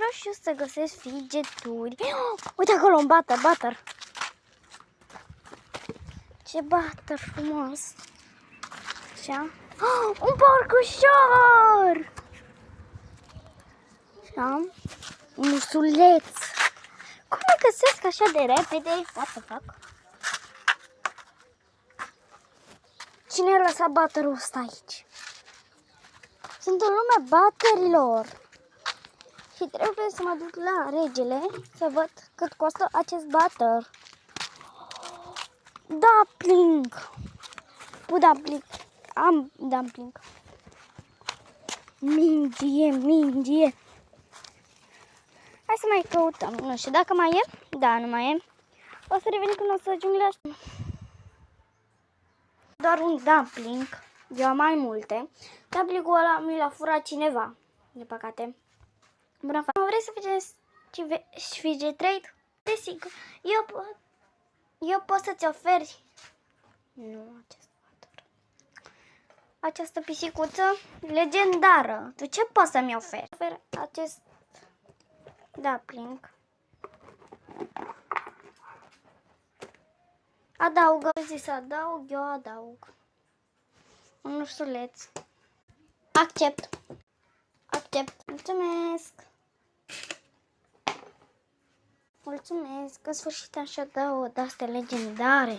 vreau și eu să găsesc fidgeturi. Uite acolo un butter. Ce butter frumos. Așa. Un porcușor! Așa. Un ursuleț. Cum îl găsesc așa de repede? What the fuck? Cine a lăsat butterul ăsta aici? Sunt în lumea butterilor. Și trebuie să mă duc la regele să văd cât costă acest butter. Dumpling. Dumpling. Am dumpling. Mingie. Hai să mai căutăm. Nu știu dacă mai e. Da, nu mai e. O să revenim când o să ajung la... Doar un dumpling. Eu am mai multe. Dumplingul ăla mi l-a furat cineva. De păcate. Bună afară. Vrei să faceți fidget trade? Desigur. Eu pot să-ți oferi. Nu, această pisicuță legendară. Tu ce poți să-mi oferi? Ofer acest dumpling. Adaugă. Zici să adaug, eu adaug. Un ursuleț. Accept. Mulțumesc. În sfârșit așa dau de astea legendare.